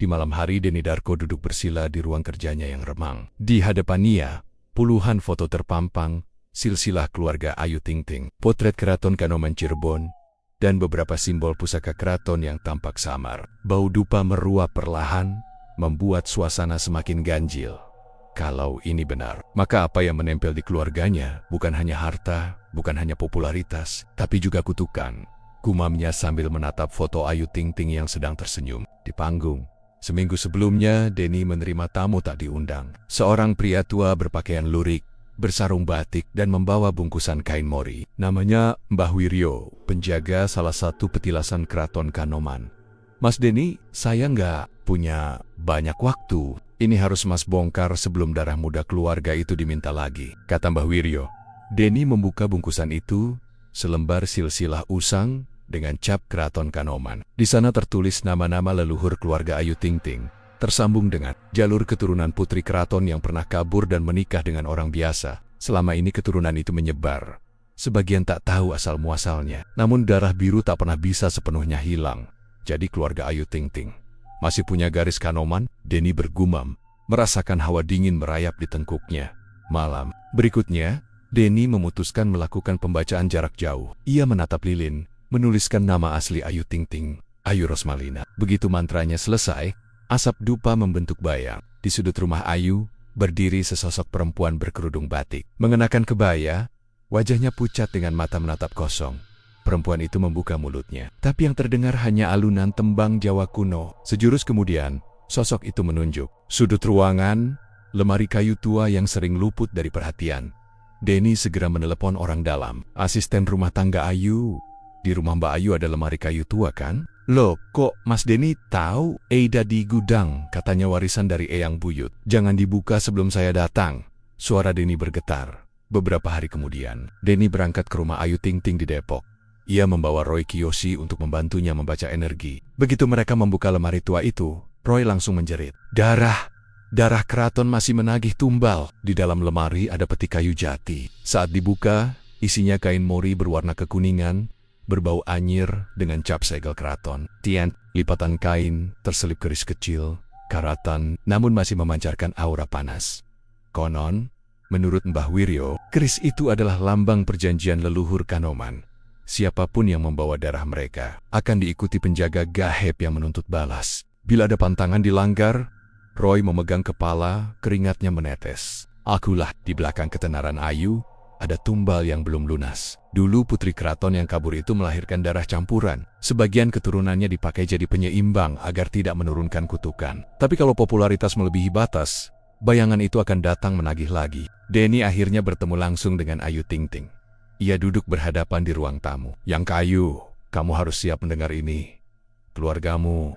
Di malam hari, Denny Darko duduk bersila di ruang kerjanya yang remang. Di hadapannya, puluhan foto terpampang, silsilah keluarga Ayu Ting Ting, potret keraton Kanoman Cirebon, dan beberapa simbol pusaka keraton yang tampak samar. Bau dupa meruap perlahan, membuat suasana semakin ganjil. Kalau ini benar, maka apa yang menempel di keluarganya bukan hanya harta, bukan hanya popularitas, tapi juga kutukan. Gumamnya sambil menatap foto Ayu Ting Ting yang sedang tersenyum di panggung. Seminggu sebelumnya, Denny menerima tamu tak diundang. Seorang pria tua berpakaian lurik, bersarung batik dan membawa bungkusan kain mori. Namanya Mbah Wiryo, penjaga salah satu petilasan keraton Kanoman. "Mas Denny, saya nggak punya banyak waktu. Ini harus Mas bongkar sebelum darah muda keluarga itu diminta lagi," kata Mbah Wiryo. Denny membuka bungkusan itu, selembar silsilah usang dengan cap keraton Kanoman. Di sana tertulis nama-nama leluhur keluarga Ayu Ting Ting, tersambung dengan jalur keturunan putri keraton yang pernah kabur dan menikah dengan orang biasa. Selama ini keturunan itu menyebar. Sebagian tak tahu asal-muasalnya. Namun darah biru tak pernah bisa sepenuhnya hilang. Jadi keluarga Ayu Ting Ting masih punya garis Kanoman. Denny bergumam, merasakan hawa dingin merayap di tengkuknya. Malam berikutnya, Denny memutuskan melakukan pembacaan jarak jauh. Ia menatap lilin, menuliskan nama asli Ayu Ting Ting, Ayu Rosmalina. Begitu mantranya selesai, asap dupa membentuk bayang. Di sudut rumah Ayu, berdiri sesosok perempuan berkerudung batik. Mengenakan kebaya, wajahnya pucat dengan mata menatap kosong. Perempuan itu membuka mulutnya, tapi yang terdengar hanya alunan tembang Jawa kuno. Sejurus kemudian, sosok itu menunjuk sudut ruangan, lemari kayu tua yang sering luput dari perhatian. Denny segera menelepon orang dalam. "Asisten rumah tangga Ayu, di rumah Mbak Ayu ada lemari kayu tua kan?" "Loh, kok Mas Denny tahu?" "Eida di gudang, katanya warisan dari Eyang Buyut. Jangan dibuka sebelum saya datang." Suara Denny bergetar. Beberapa hari kemudian, Denny berangkat ke rumah Ayu Ting Ting di Depok. Ia membawa Roy Kiyoshi untuk membantunya membaca energi. Begitu mereka membuka lemari tua itu, Roy langsung menjerit. Darah keraton masih menagih tumbal." Di dalam lemari ada peti kayu jati. Saat dibuka, isinya kain mori berwarna kekuningan, berbau anyir dengan cap segel keraton. Tian, lipatan kain, terselip keris kecil, karatan, namun masih memancarkan aura panas. Konon, menurut Mbah Wiryo, keris itu adalah lambang perjanjian leluhur Kanoman. Siapapun yang membawa darah mereka akan diikuti penjaga gaib yang menuntut balas. Bila ada pantangan dilanggar, Roy memegang kepala, keringatnya menetes. "Akulah." Di belakang ketenaran Ayu, ada tumbal yang belum lunas. Dulu putri keraton yang kabur itu melahirkan darah campuran. Sebagian keturunannya dipakai jadi penyeimbang agar tidak menurunkan kutukan. Tapi kalau popularitas melebihi batas, bayangan itu akan datang menagih lagi. Denny akhirnya bertemu langsung dengan Ayu Ting Ting. Ia duduk berhadapan di ruang tamu. "Yang Kayu, kamu harus siap mendengar ini. Keluargamu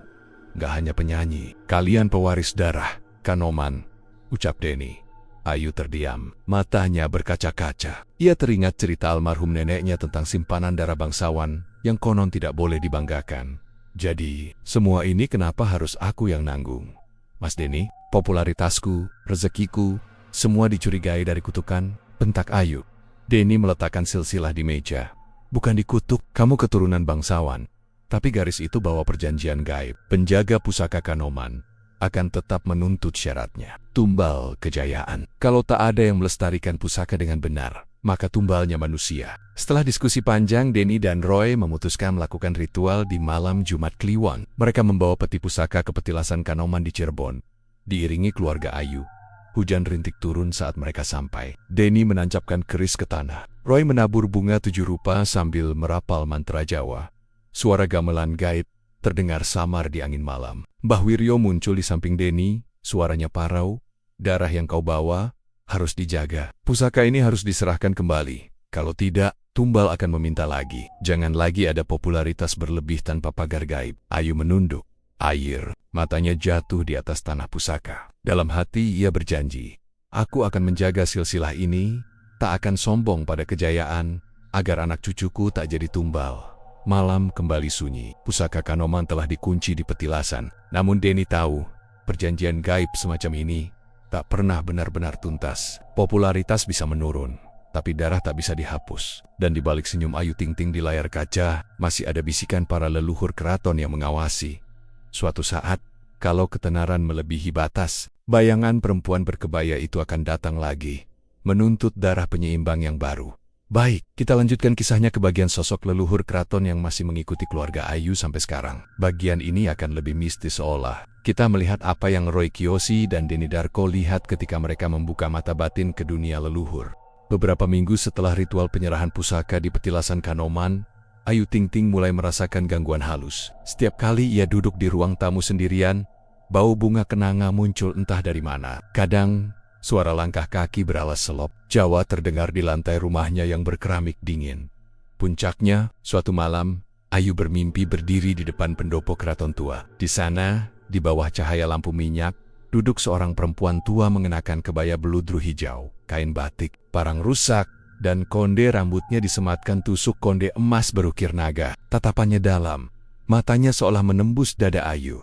gak hanya penyanyi, kalian pewaris darah Kanoman," ucap Denny. Ayu terdiam, matanya berkaca-kaca. Ia teringat cerita almarhum neneknya tentang simpanan darah bangsawan yang konon tidak boleh dibanggakan. "Jadi, semua ini kenapa harus aku yang nanggung? Mas Denny, popularitasku, rezekiku, semua dicurigai dari kutukan," bentak Ayu. Denny meletakkan silsilah di meja. "Bukan dikutuk, kamu keturunan bangsawan. Tapi garis itu bawa perjanjian gaib. Penjaga pusaka Kanoman akan tetap menuntut syaratnya. Tumbal kejayaan. Kalau tak ada yang melestarikan pusaka dengan benar, maka tumbalnya manusia." Setelah diskusi panjang, Denny dan Roy memutuskan melakukan ritual di malam Jumat Kliwon. Mereka membawa peti pusaka ke petilasan Kanoman di Cirebon, diiringi keluarga Ayu. Hujan rintik turun saat mereka sampai. Denny menancapkan keris ke tanah. Roy menabur bunga 7 rupa sambil merapal mantra Jawa. Suara gamelan gaib terdengar samar di angin malam. Mbah Wiryo muncul di samping Denny, suaranya parau. "Darah yang kau bawa harus dijaga. Pusaka ini harus diserahkan kembali. Kalau tidak, tumbal akan meminta lagi. Jangan lagi ada popularitas berlebih tanpa pagar gaib." Ayu menunduk. Air matanya jatuh di atas tanah pusaka. Dalam hati ia berjanji, "Aku akan menjaga silsilah ini, tak akan sombong pada kejayaan, agar anak cucuku tak jadi tumbal." Malam kembali sunyi. Pusaka Kanoman telah dikunci di petilasan. Namun Denny tahu, perjanjian gaib semacam ini tak pernah benar-benar tuntas. Popularitas bisa menurun, tapi darah tak bisa dihapus. Dan di balik senyum Ayu Ting Ting di layar kaca, masih ada bisikan para leluhur keraton yang mengawasi. Suatu saat, Kalau ketenaran melebihi batas, bayangan perempuan berkebaya itu akan datang lagi, menuntut darah penyeimbang yang baru. Baik, kita lanjutkan kisahnya ke bagian sosok leluhur keraton yang masih mengikuti keluarga Ayu sampai sekarang. Bagian ini akan lebih mistis seolah kita melihat apa yang Roy Kiyoshi dan Denny Darko lihat ketika mereka membuka mata batin ke dunia leluhur. Beberapa minggu setelah ritual penyerahan pusaka di petilasan Kanoman, Ayu Ting Ting mulai merasakan gangguan halus. Setiap kali ia duduk di ruang tamu sendirian, bau bunga kenanga muncul entah dari mana. Kadang, suara langkah kaki beralas selop Jawa terdengar di lantai rumahnya yang berkeramik dingin. Puncaknya, suatu malam, Ayu bermimpi berdiri di depan pendopo keraton tua. Di sana, di bawah cahaya lampu minyak, duduk seorang perempuan tua mengenakan kebaya beludru hijau, kain batik, parang rusak, dan konde rambutnya disematkan tusuk konde emas berukir naga. Tatapannya dalam, matanya seolah menembus dada Ayu.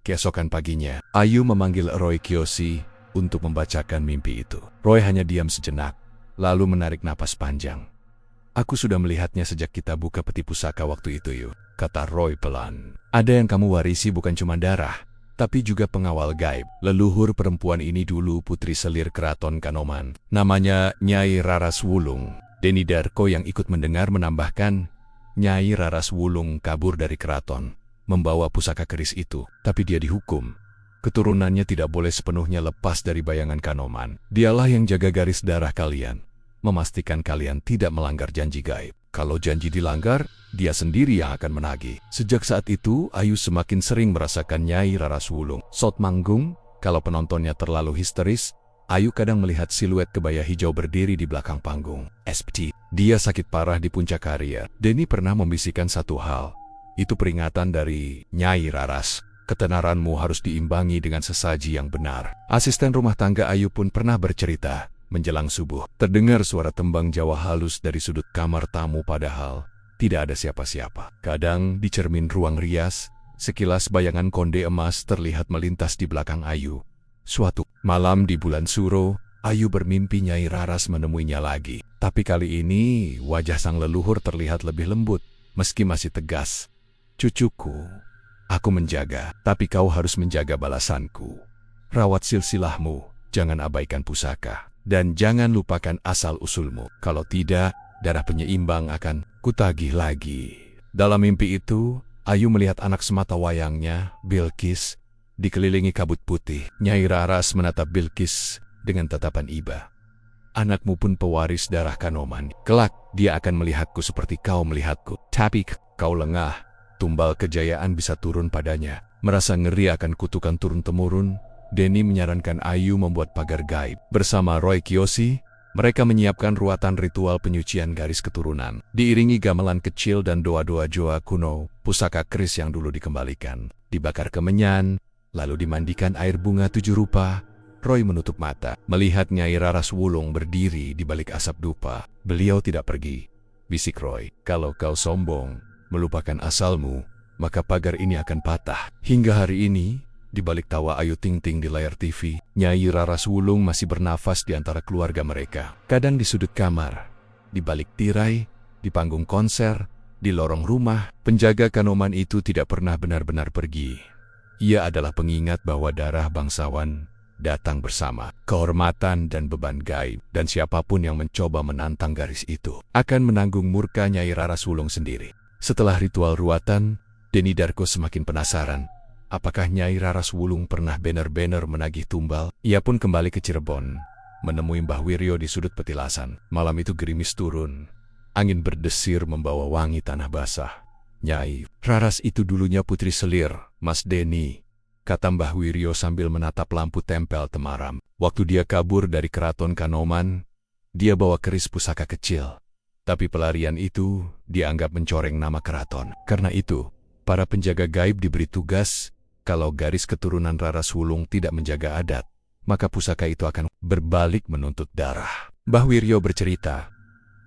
Keesokan paginya, Ayu memanggil Roy Kiyoshi untuk membacakan mimpi itu. Roy hanya diam sejenak, lalu menarik napas panjang. "Aku sudah melihatnya sejak kita buka peti pusaka waktu itu, Yu," kata Roy pelan. "Ada yang kamu warisi bukan cuma darah, tapi juga pengawal gaib." Leluhur perempuan ini dulu putri selir keraton Kanoman. Namanya Nyai Raras Wulung. Denny Darko yang ikut mendengar menambahkan, Nyai Raras Wulung kabur dari keraton, membawa pusaka keris itu, tapi dia dihukum. Keturunannya tidak boleh sepenuhnya lepas dari bayangan Kanoman. Dialah yang jaga garis darah kalian, memastikan kalian tidak melanggar janji gaib. Kalau janji dilanggar, dia sendiri yang akan menagih. Sejak saat itu, Ayu semakin sering merasakan Nyai Raras Wulung. Saat manggung, kalau penontonnya terlalu histeris, Ayu kadang melihat siluet kebaya hijau berdiri di belakang panggung. SPT, dia sakit parah di puncak karier. Denny pernah membisikkan satu hal. Itu peringatan dari Nyai Raras. Ketenaranmu harus diimbangi dengan sesaji yang benar. Asisten rumah tangga Ayu pun pernah bercerita, menjelang subuh, terdengar suara tembang Jawa halus dari sudut kamar tamu padahal tidak ada siapa-siapa. Kadang di cermin ruang rias, sekilas bayangan konde emas terlihat melintas di belakang Ayu. Suatu malam di bulan Suro, Ayu bermimpi Nyai Raras menemuinya lagi. Tapi kali ini wajah sang leluhur terlihat lebih lembut, meski masih tegas. "Cucuku, aku menjaga, tapi kau harus menjaga balasanku. Rawat silsilahmu, jangan abaikan pusaka, dan jangan lupakan asal-usulmu. Kalau tidak, darah penyeimbang akan kutagih lagi." Dalam mimpi itu, Ayu melihat anak semata wayangnya, Bilqis, dikelilingi kabut putih. Nyai Raras menatap Bilqis dengan tatapan iba. "Anakmu pun pewaris darah Kanoman. Kelak, dia akan melihatku seperti kau melihatku. Tapi kau lengah. Tumbal kejayaan bisa turun padanya." Merasa ngeri akan kutukan turun-temurun, Denny menyarankan Ayu membuat pagar gaib. Bersama Roy Kiyoshi, mereka menyiapkan ruatan ritual penyucian garis keturunan. Diiringi gamelan kecil dan doa-doa Jawa kuno, pusaka keris yang dulu dikembalikan, dibakar kemenyan, lalu dimandikan air bunga 7 rupa. Roy menutup mata, melihat Nyai Raras Wulung berdiri di balik asap dupa. "Beliau tidak pergi," bisik Roy. "Kalau kau sombong, melupakan asalmu, maka pagar ini akan patah." Hingga hari ini, di balik tawa Ayu Ting Ting di layar TV, Nyai Raras Wulung masih bernafas di antara keluarga mereka. Kadang di sudut kamar, di balik tirai, di panggung konser, di lorong rumah, penjaga Kanoman itu tidak pernah benar-benar pergi. Ia adalah pengingat bahwa darah bangsawan datang bersama kehormatan dan beban gaib, dan siapapun yang mencoba menantang garis itu akan menanggung murka Nyai Raras Wulung sendiri. Setelah ritual ruatan, Denny Darko semakin penasaran. Apakah Nyai Raras Wulung pernah benar-benar menagih tumbal? Ia pun kembali ke Cirebon, menemui Mbah Wiryo di sudut petilasan. Malam itu gerimis turun. Angin berdesir membawa wangi tanah basah. "Nyai Raras itu dulunya putri selir, Mas Denny," kata Mbah Wiryo sambil menatap lampu tempel temaram. "Waktu dia kabur dari keraton Kanoman, dia bawa keris pusaka kecil. Tapi pelarian itu dianggap mencoreng nama keraton. Karena itu, para penjaga gaib diberi tugas, kalau garis keturunan Raras Wulung tidak menjaga adat, maka pusaka itu akan berbalik menuntut darah." Mbah Wiryo bercerita,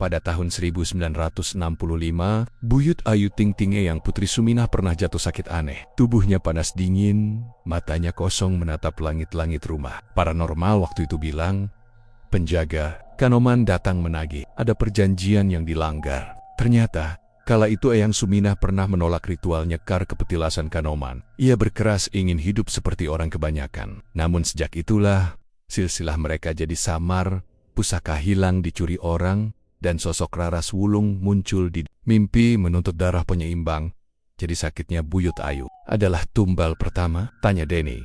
pada tahun 1965, buyut Ayu Ting Ting yang putri Suminah pernah jatuh sakit aneh. Tubuhnya panas dingin, matanya kosong menatap langit-langit rumah. Paranormal waktu itu bilang, penjaga Kanoman datang menagih. Ada perjanjian yang dilanggar. Ternyata, Kala itu Eyang Suminah pernah menolak ritual nyekar kepetilasan Kanoman. Ia berkeras ingin hidup seperti orang kebanyakan. Namun sejak itulah, silsilah mereka jadi samar, pusaka hilang dicuri orang, dan sosok Raras Wulung muncul di mimpi menuntut darah penyeimbang. Jadi sakitnya buyut Ayu. Adalah tumbal pertama? Tanya Denny.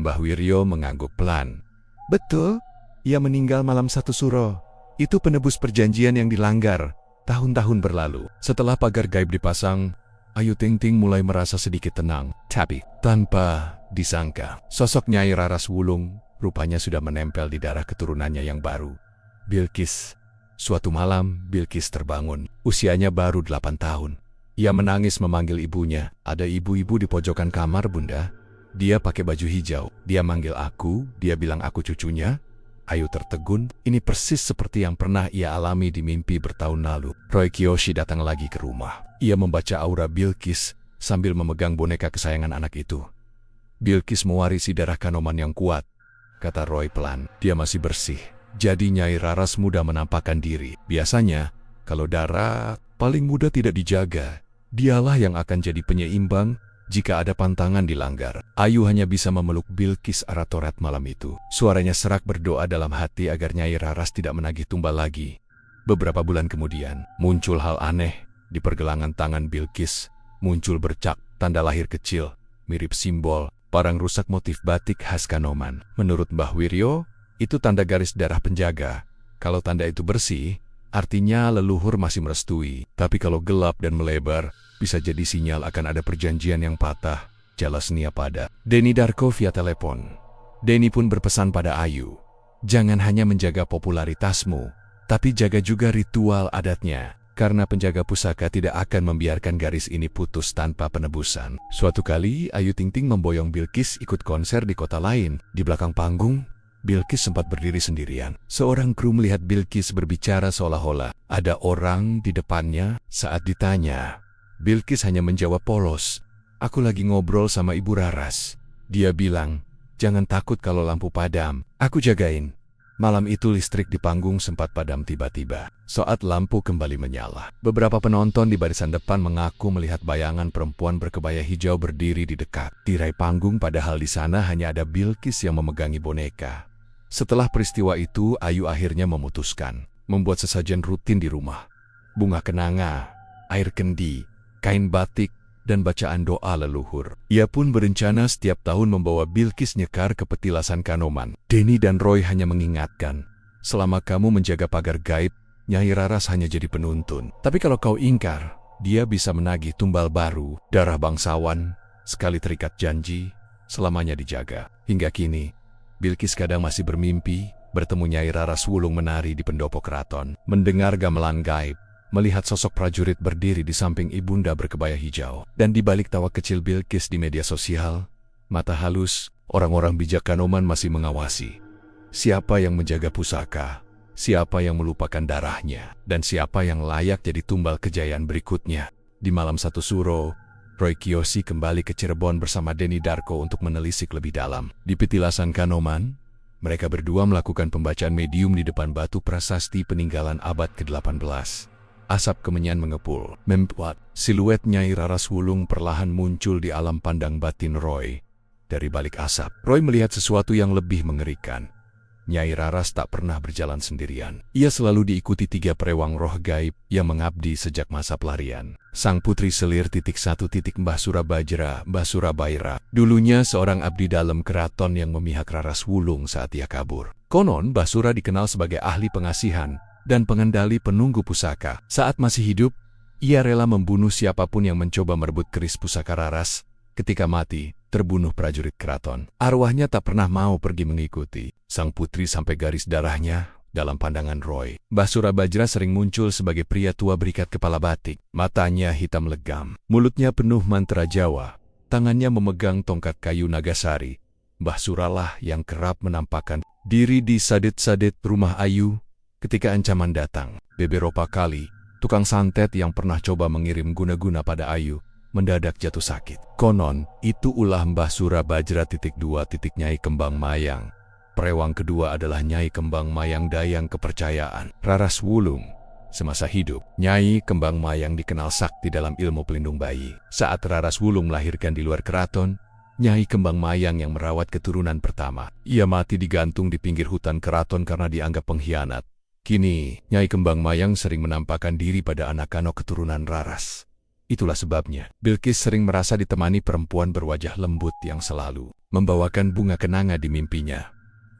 Mbah Wiryo mengangguk pelan. Betul, ia meninggal malam 1 Suro. Itu penebus perjanjian yang dilanggar tahun-tahun berlalu. Setelah pagar gaib dipasang, Ayu Ting Ting mulai merasa sedikit tenang. Tapi tanpa disangka, sosok Nyai Raras Wulung rupanya sudah menempel di darah keturunannya yang baru. Bilqis. Suatu malam, Bilqis terbangun. Usianya baru 8 tahun. Ia menangis memanggil ibunya. Ada ibu-ibu di pojokan kamar, Bunda. Dia pakai baju hijau. Dia manggil aku, dia bilang aku cucunya. Ayu tertegun, ini persis seperti yang pernah ia alami di mimpi bertahun lalu. Roy Kiyoshi datang lagi ke rumah. Ia membaca aura Bilqis sambil memegang boneka kesayangan anak itu. Bilqis mewarisi darah Kanoman yang kuat, kata Roy pelan. Dia masih bersih. Jadi Nyai Raras mudah menampakkan diri. Biasanya, kalau darah paling muda tidak dijaga, dialah yang akan jadi penyeimbang jika ada pantangan dilanggar. Ayu hanya bisa memeluk Bilqis Aratoret malam itu. Suaranya serak berdoa dalam hati agar Nyai Raras tidak menagih tumbal lagi. Beberapa bulan kemudian, muncul hal aneh. Di pergelangan tangan Bilqis, muncul bercak, tanda lahir kecil, mirip simbol, parang rusak motif batik khas Kanoman. Menurut Mbah Wiryo, itu tanda garis darah penjaga. Kalau tanda itu bersih, artinya leluhur masih merestui. Tapi kalau gelap dan melebar, bisa jadi sinyal akan ada perjanjian yang patah. Jelas nia pada Denny Darko via telepon. Denny pun berpesan pada Ayu, jangan hanya menjaga popularitasmu, tapi jaga juga ritual adatnya. Karena penjaga pusaka tidak akan membiarkan garis ini putus tanpa penebusan. Suatu kali, Ayu Ting Ting memboyong Bilqis ikut konser di kota lain. Di belakang panggung, Bilqis sempat berdiri sendirian. Seorang kru melihat Bilqis berbicara seolah-olah ada orang di depannya. Saat ditanya, Bilqis hanya menjawab polos, aku lagi ngobrol sama Ibu Raras. Dia bilang, jangan takut kalau lampu padam, aku jagain. Malam itu listrik di panggung sempat padam tiba-tiba. Saat lampu kembali menyala, beberapa penonton di barisan depan mengaku melihat bayangan perempuan berkebaya hijau berdiri di dekat tirai panggung, padahal di sana hanya ada Bilqis yang memegangi boneka. Setelah peristiwa itu, Ayu akhirnya memutuskan membuat sesajen rutin di rumah. Bunga kenanga, air kendi, kain batik, dan bacaan doa leluhur. Ia pun berencana setiap tahun membawa Bilqis nyekar ke petilasan Kanoman. Denny dan Roy hanya mengingatkan, selama kamu menjaga pagar gaib, Nyai Raras hanya jadi penuntun. Tapi kalau kau ingkar, dia bisa menagih tumbal baru, darah bangsawan, sekali terikat janji, selamanya dijaga. Hingga kini, Bilqis kadang masih bermimpi, bertemu Nyai Raras Wulung menari di pendopo keraton, mendengar gamelan gaib, melihat sosok prajurit berdiri di samping ibunda berkebaya hijau. Dan di balik tawa kecil Bilqis di media sosial, mata halus, orang-orang bijak Kanoman masih mengawasi. Siapa yang menjaga pusaka, siapa yang melupakan darahnya, dan siapa yang layak jadi tumbal kejayaan berikutnya. Di malam 1 Suro, Roy Kiyoshi kembali ke Cirebon bersama Denny Darko untuk menelisik lebih dalam. Di petilasan Kanoman, mereka berdua melakukan pembacaan medium di depan batu prasasti peninggalan abad ke-18. Asap kemenyan mengepul, membuat siluet Nyai Raras Wulung perlahan muncul di alam pandang batin Roy. Dari balik asap, Roy melihat sesuatu yang lebih mengerikan. Nyai Raras tak pernah berjalan sendirian. Ia selalu diikuti 3 perewang roh gaib yang mengabdi sejak masa pelarian. Sang putri selir Mbah Surabajra, Mbah Surabaira. Dulunya seorang abdi dalam keraton yang memihak Raras Wulung saat ia kabur. Konon Mbah Sura dikenal sebagai ahli pengasihan dan pengendali penunggu pusaka. Saat masih hidup, ia rela membunuh siapapun yang mencoba merebut keris pusaka Raras. Ketika mati, terbunuh prajurit keraton. Arwahnya tak pernah mau pergi mengikuti sang putri sampai garis darahnya dalam pandangan Roy. Mbah Surabajra sering muncul sebagai pria tua berikat kepala batik. Matanya hitam legam, mulutnya penuh mantra Jawa, tangannya memegang tongkat kayu Nagasari. Mbah Suralah yang kerap menampakkan diri di sadet-sadet rumah Ayu ketika ancaman datang. Beberapa kali, tukang santet yang pernah coba mengirim guna-guna pada Ayu mendadak jatuh sakit. Konon, itu ulah Mbah Surabajra .2 Nyai Kembang Mayang. Perewang kedua adalah Nyai Kembang Mayang Dayang Kepercayaan. Raras Wulung Semasa hidup, Nyai Kembang Mayang dikenal sakti dalam ilmu pelindung bayi. Saat Raras Wulung melahirkan di luar keraton, Nyai Kembang Mayang yang merawat keturunan pertama. Ia mati digantung di pinggir hutan keraton karena dianggap pengkhianat. Kini, Nyai Kembang Mayang sering menampakkan diri pada anak-anak keturunan Raras. Itulah sebabnya, Bilqis sering merasa ditemani perempuan berwajah lembut yang selalu membawakan bunga kenanga di mimpinya.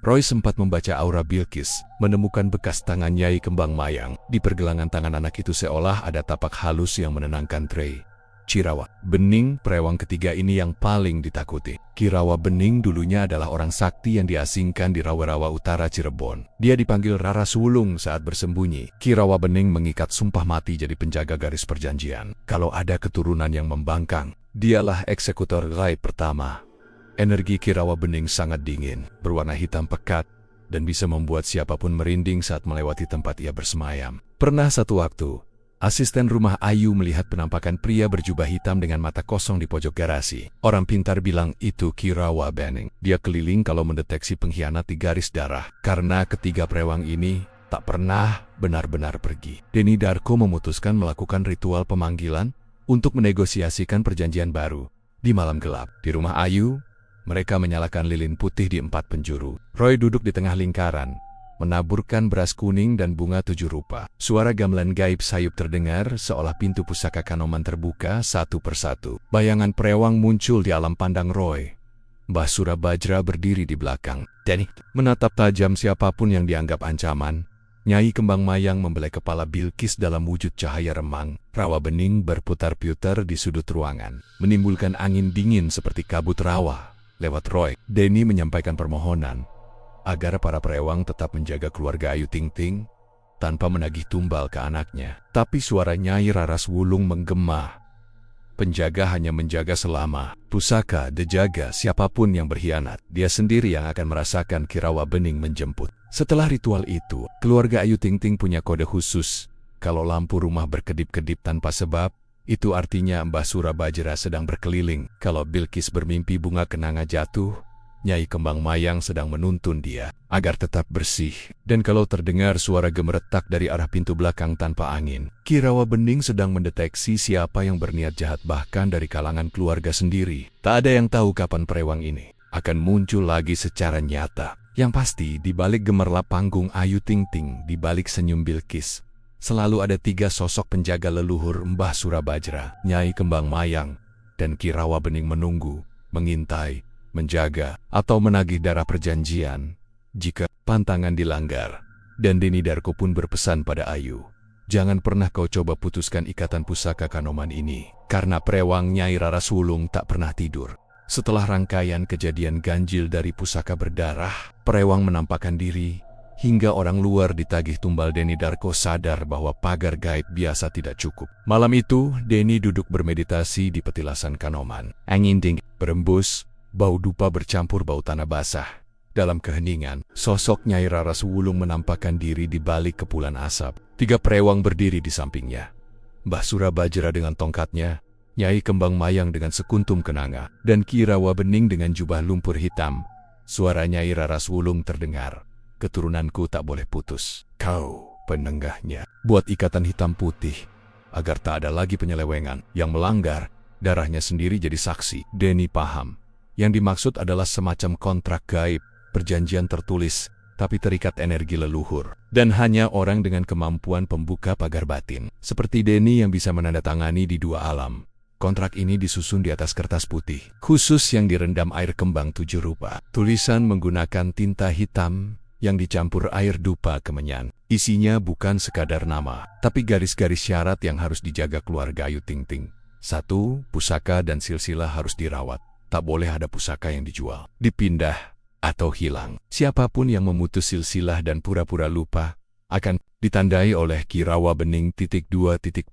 Roy sempat membaca aura Bilqis, menemukan bekas tangan Nyai Kembang Mayang. Di pergelangan tangan anak itu seolah ada tapak halus yang menenangkan Trey. Kirawa Bening, prewang ketiga ini yang paling ditakuti. Kirawa Bening dulunya adalah orang sakti yang diasingkan di Rawa-Rawa Utara Cirebon. Dia dipanggil Raras Wulung saat bersembunyi. Kirawa Bening mengikat sumpah mati jadi penjaga garis perjanjian. Kalau ada keturunan yang membangkang, dialah eksekutor gaib pertama. Energi Kirawa Bening sangat dingin, berwarna hitam pekat, dan bisa membuat siapapun merinding saat melewati tempat ia bersemayam. Pernah satu waktu, asisten rumah Ayu melihat penampakan pria berjubah hitam dengan mata kosong di pojok garasi. Orang pintar bilang itu Kirawa Bening. Dia keliling kalau mendeteksi pengkhianat di garis darah. Karena ketiga prewang ini tak pernah benar-benar pergi, Denny Darko memutuskan melakukan ritual pemanggilan untuk menegosiasikan perjanjian baru. Di malam gelap, di rumah Ayu, mereka menyalakan lilin putih di 4 penjuru. Roy duduk di tengah lingkaran, menaburkan beras kuning dan bunga 7 rupa. Suara gamelan gaib sayup terdengar seolah pintu pusaka Kanoman terbuka satu persatu. Bayangan prewang muncul di alam pandang Roy. Mbah Surabajra berdiri di belakang. Denny menatap tajam siapapun yang dianggap ancaman. Nyai Kembang Mayang membelai kepala Bilqis dalam wujud cahaya remang. Rawa Bening berputar-putar di sudut ruangan, menimbulkan angin dingin seperti kabut rawa. Lewat Roy, Denny menyampaikan permohonan agar para prewang tetap menjaga keluarga Ayu Ting Ting tanpa menagih tumbal ke anaknya. Tapi suara Nyai Raras Wulung menggema. Penjaga hanya menjaga selama pusaka dijaga. Siapapun yang berkhianat, dia sendiri yang akan merasakan Kirawa Bening menjemput. Setelah ritual itu, keluarga Ayu Ting Ting punya kode khusus. Kalau lampu rumah berkedip-kedip tanpa sebab, itu artinya Mbah Surabajra sedang berkeliling. Kalau Bilqis bermimpi bunga kenanga jatuh, Nyai Kembang Mayang sedang menuntun dia agar tetap bersih. Dan kalau terdengar suara gemeretak dari arah pintu belakang tanpa angin, Kirawa Bening sedang mendeteksi siapa yang berniat jahat bahkan dari kalangan keluarga sendiri. Tak ada yang tahu kapan prewang ini akan muncul lagi secara nyata. Yang pasti, di balik gemerlap panggung Ayu Ting Ting, di balik senyum Bilqis, selalu ada 3 sosok penjaga leluhur Mbah Surabajra, Nyai Kembang Mayang, dan Kirawa Bening menunggu, mengintai, menjaga, atau menagih darah perjanjian jika pantangan dilanggar. Dan Denny Darko pun berpesan pada Ayu, jangan pernah kau coba putuskan ikatan pusaka Kanoman ini, karena prewang Nyai Raras Wulung tak pernah tidur. Setelah rangkaian kejadian ganjil dari pusaka berdarah, prewang menampakkan diri, hingga orang luar ditagih tumbal. Denny Darko sadar bahwa pagar gaib biasa tidak cukup. Malam itu, Denny duduk bermeditasi di petilasan Kanoman. Angin dingin berembus, bau dupa bercampur bau tanah basah. Dalam keheningan, sosok Nyai Raras Wulung menampakkan diri di balik kepulan asap. 3 prewang berdiri di sampingnya. Mbah Surabajra dengan tongkatnya, Nyai Kembang Mayang dengan sekuntum kenanga, dan Kirawa Bening dengan jubah lumpur hitam. Suara Nyai Raras Wulung terdengar. Keturunanku tak boleh putus. Kau, penenggahnya, buat ikatan hitam putih, agar tak ada lagi penyelewengan. Yang melanggar, darahnya sendiri jadi saksi. Denny paham. Yang dimaksud adalah semacam kontrak gaib, perjanjian tertulis, tapi terikat energi leluhur. Dan hanya orang dengan kemampuan pembuka pagar batin, seperti Denny yang bisa menandatangani di 2 alam. Kontrak ini disusun di atas kertas putih, khusus yang direndam air kembang 7 rupa. Tulisan menggunakan tinta hitam yang dicampur air dupa kemenyan. Isinya bukan sekadar nama, tapi garis-garis syarat yang harus dijaga keluarga Ayu Ting Ting. 1. Pusaka dan silsilah harus dirawat. Tak boleh ada pusaka yang dijual, dipindah, atau hilang. Siapapun yang memutus silsilah dan pura-pura lupa akan ditandai oleh Kirawa Bening. 2.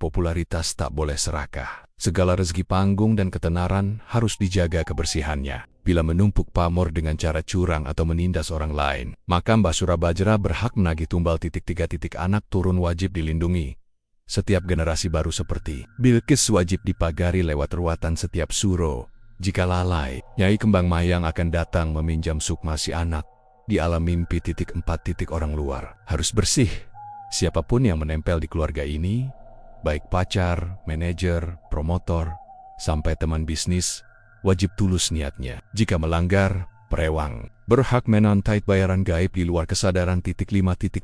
Popularitas tak boleh serakah. Segala rezeki panggung dan ketenaran harus dijaga kebersihannya. Bila menumpuk pamor dengan cara curang atau menindas orang lain, maka Mbah Surabajra berhak menagih tumbal. 3. Anak turun wajib dilindungi. Setiap generasi baru seperti Bilqis wajib dipagari lewat ruatan setiap suro. Jika lalai, Nyai Kembang Mayang akan datang meminjam sukma si anak. Di alam mimpi. 4. Orang luar harus bersih. Siapapun yang menempel di keluarga ini, baik pacar, manajer, promotor, sampai teman bisnis, wajib tulus niatnya. Jika melanggar, Prewang berhak menanti bayaran gaib di luar kesadaran. 5.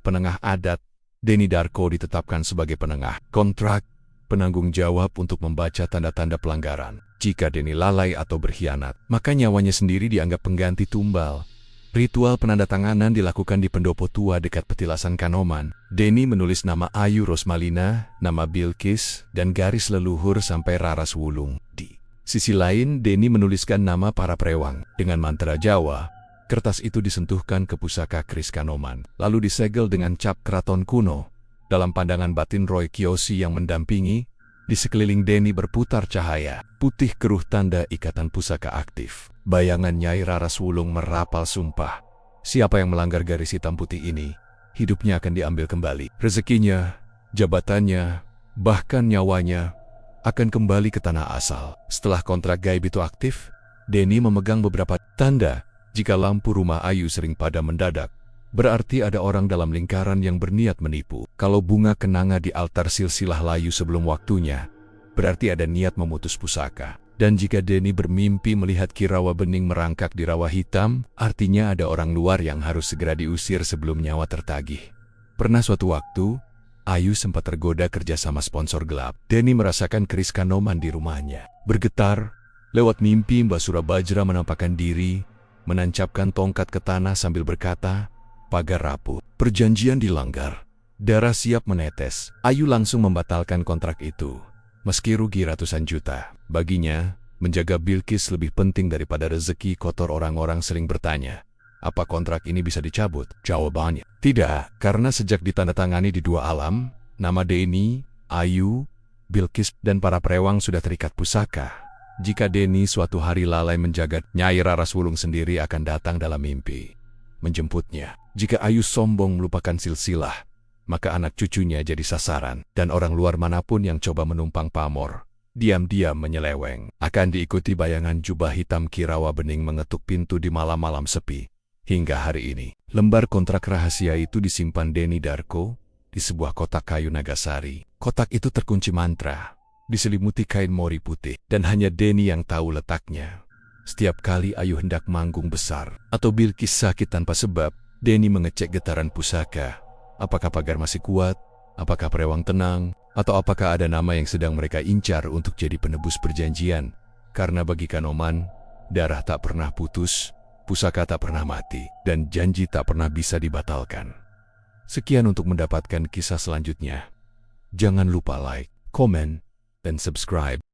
Penengah adat. Denny Darko ditetapkan sebagai penengah kontrak, penanggung jawab untuk membaca tanda-tanda pelanggaran. Jika Denny lalai atau berkhianat, maka nyawanya sendiri dianggap pengganti tumbal. Ritual penandatanganan dilakukan di pendopo tua dekat petilasan Kanoman. Denny menulis nama Ayu Rosmalina, nama Bilkis, dan garis leluhur sampai Raras Wulung. Di sisi lain, Denny menuliskan nama para prewang. Dengan mantra Jawa, kertas itu disentuhkan ke pusaka keris Kanoman, lalu disegel dengan cap keraton kuno. Dalam pandangan batin Roy Kiyoshi yang mendampingi, di sekeliling Denny berputar cahaya putih keruh, tanda ikatan pusaka aktif. Bayangan Nyai Raras Wulung merapal sumpah. Siapa yang melanggar garis hitam putih ini, hidupnya akan diambil kembali. Rezekinya, jabatannya, bahkan nyawanya akan kembali ke tanah asal. Setelah kontrak gaib itu aktif, Denny memegang beberapa tanda. Jika lampu rumah Ayu sering padam mendadak, berarti ada orang dalam lingkaran yang berniat menipu. Kalau bunga kenanga di altar silsilah layu sebelum waktunya, berarti ada niat memutus pusaka. Dan jika Denny bermimpi melihat Kirawa bening merangkak di rawa hitam, artinya ada orang luar yang harus segera diusir sebelum nyawa tertagih. Pernah suatu waktu, Ayu sempat tergoda kerja sama sponsor gelap. Denny merasakan keris Kanoman di rumahnya bergetar. Lewat mimpi, Mbak Surabajra menampakkan diri, menancapkan tongkat ke tanah sambil berkata, "Pagar rapuh, perjanjian dilanggar, darah siap menetes." Ayu langsung membatalkan kontrak itu. Meski rugi ratusan juta, baginya, menjaga Bilkis lebih penting daripada rezeki kotor. Orang-orang sering bertanya, apa kontrak ini bisa dicabut? Jawabannya, tidak, karena sejak ditandatangani di dua alam, nama Denny, Ayu, Bilkis, dan para prewang sudah terikat pusaka. Jika Denny suatu hari lalai menjaga, Nyai Raras Wulung sendiri akan datang dalam mimpi, menjemputnya. Jika Ayu sombong melupakan silsilah, maka anak cucunya jadi sasaran, dan orang luar manapun yang coba menumpang pamor, diam-diam menyeleweng. Akan diikuti bayangan jubah hitam Kirawa bening mengetuk pintu di malam-malam sepi. Hingga hari ini, lembar kontrak rahasia itu disimpan Denny Darko di sebuah kotak kayu Nagasari. Kotak itu terkunci mantra, diselimuti kain mori putih, dan hanya Denny yang tahu letaknya. Setiap kali Ayu hendak manggung besar, atau Bilkis sakit tanpa sebab, Denny mengecek getaran pusaka. Apakah pagar masih kuat? Apakah prewang tenang? Atau apakah ada nama yang sedang mereka incar untuk jadi penebus perjanjian? Karena bagi Kanoman, darah tak pernah putus, pusaka tak pernah mati, dan janji tak pernah bisa dibatalkan. Sekian untuk mendapatkan kisah selanjutnya. Jangan lupa like, komen, dan subscribe.